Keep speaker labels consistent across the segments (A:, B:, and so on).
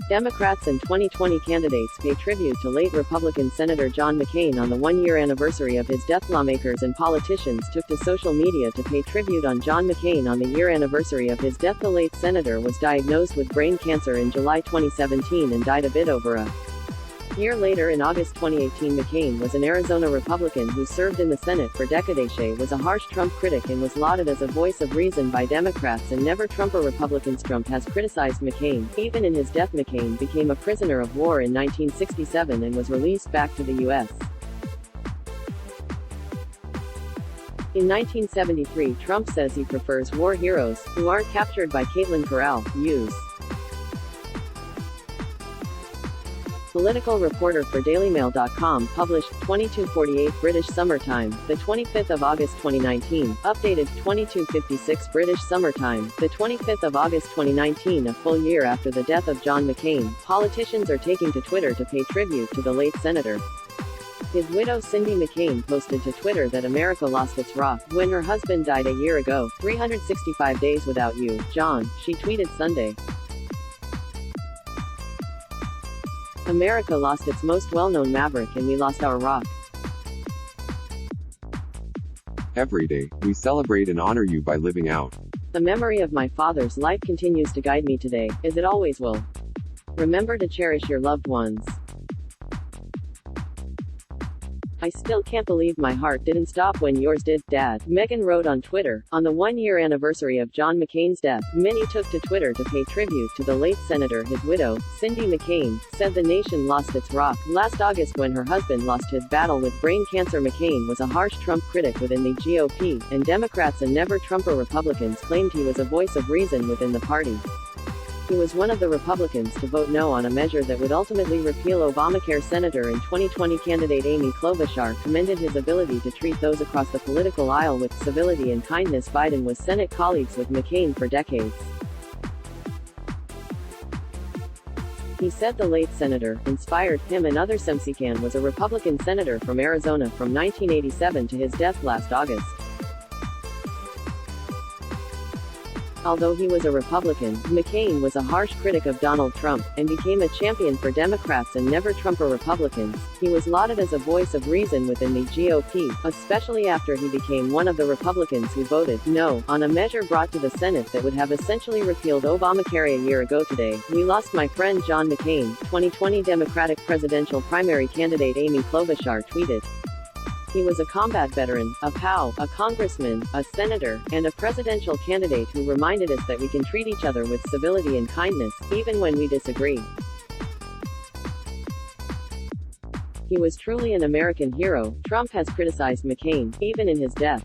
A: Democrats and 2020 candidates pay tribute to late Republican Senator John McCain on the one-year anniversary of his death. Lawmakers and politicians took to social media to pay tribute on John McCain on the year anniversary of his death. The late senator was diagnosed with brain cancer in July 2017 and died a bit over a year later. In August 2018, McCain was an Arizona Republican who served in the Senate for decades. He was a harsh Trump critic and was lauded as a voice of reason by Democrats and never Trumper Republicans. Trump has criticized McCain. Even in his death, McCain became a prisoner of war in 1967 and was released back to the U.S. In 1973, Trump says he prefers war heroes, who aren't captured by Caitlin Corral, use. Political reporter for DailyMail.com published 22:48 British Summertime, the 25th of August 2019, updated 22:56 British Summertime, the 25th of August 2019. A full year after the death of John McCain, politicians are taking to Twitter to pay tribute to the late senator. His widow Cindy McCain posted to Twitter that America lost its rock when her husband died a year ago. 365 days without you, John, she tweeted Sunday. America lost its most well-known maverick and we lost our rock.
B: Every day, we celebrate and honor you by living out.
A: The memory of my father's life continues to guide me today, as it always will. Remember to cherish your loved ones. I still can't believe my heart didn't stop when yours did, Dad, Meghan wrote on Twitter. On the one-year anniversary of John McCain's death, many took to Twitter to pay tribute to the late senator. His widow, Cindy McCain, said the nation lost its rock last August when her husband lost his battle with brain cancer. McCain was a harsh Trump critic within the GOP, and Democrats and never Trumper Republicans claimed he was a voice of reason within the party. He was one of the Republicans to vote no on a measure that would ultimately repeal Obamacare. Senator and 2020 candidate Amy Klobuchar commended his ability to treat those across the political aisle with civility and kindness. Biden was Senate colleagues with McCain for decades. He said the late senator inspired him and others. McCain was a Republican senator from Arizona from 1987 to his death last August. Although he was a Republican, McCain was a harsh critic of Donald Trump, and became a champion for Democrats and never Trumper Republicans. He was lauded as a voice of reason within the GOP, especially after he became one of the Republicans who voted no on a measure brought to the Senate that would have essentially repealed Obamacare. A year ago today, we lost my friend John McCain, 2020 Democratic presidential primary candidate Amy Klobuchar tweeted. He was a combat veteran, a POW, a congressman, a senator, and a presidential candidate who reminded us that we can treat each other with civility and kindness, even when we disagree. He was truly an American hero. Trump has criticized McCain, even in his death.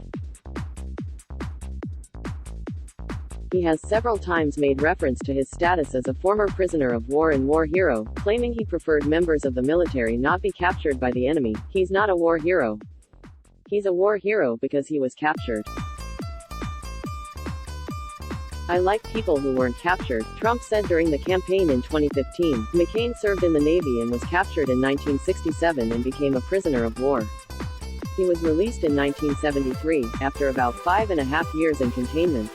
A: He has several times made reference to his status as a former prisoner of war and war hero, claiming he preferred members of the military not be captured by the enemy. He's not a war hero. He's a war hero because he was captured. I like people who weren't captured, Trump said during the campaign in 2015. McCain served in the Navy and was captured in 1967 and became a prisoner of war. He was released in 1973, after about 5.5 years in containment.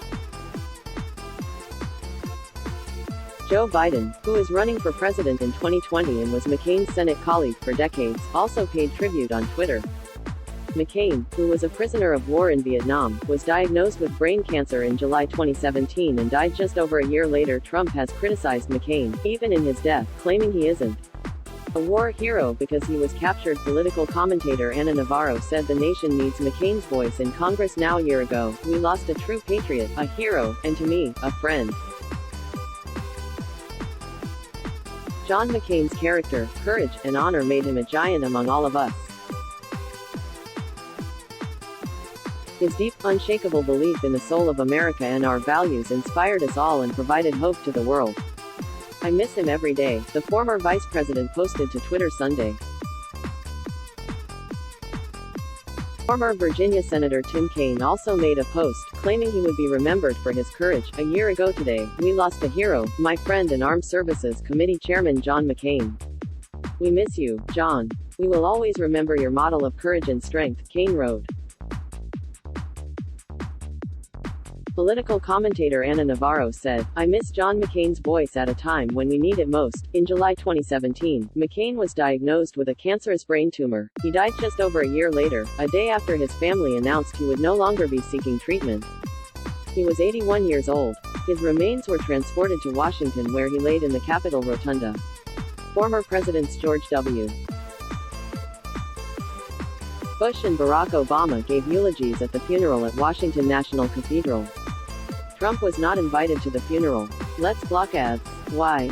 A: Joe Biden, who is running for president in 2020 and was McCain's Senate colleague for decades, also paid tribute on Twitter. McCain, who was a prisoner of war in Vietnam, was diagnosed with brain cancer in July 2017 and died just over a year later. Trump has criticized McCain, even in his death, claiming he isn't a war hero because he was captured. Political commentator Ana Navarro said the nation needs McCain's voice in Congress now. A year ago, we lost a true patriot, a hero, and to me, a friend. John McCain's character, courage, and honor made him a giant among all of us. His deep, unshakable belief in the soul of America and our values inspired us all and provided hope to the world. I miss him every day, the former vice president posted to Twitter Sunday. Former Virginia Senator Tim Kaine also made a post, claiming he would be remembered for his courage. A year ago today, we lost a hero, my friend and Armed Services Committee Chairman John McCain. We miss you, John. We will always remember your model of courage and strength, Kaine wrote. Political commentator Ana Navarro said, "I miss John McCain's voice at a time when we need it most." In July 2017, McCain was diagnosed with a cancerous brain tumor. He died just over a year later, a day after his family announced he would no longer be seeking treatment. He was 81 years old. His remains were transported to Washington, where he laid in the Capitol Rotunda. Former Presidents George W. Bush and Barack Obama gave eulogies at the funeral at Washington National Cathedral. Trump was not invited to the funeral. Let's block ads. Why?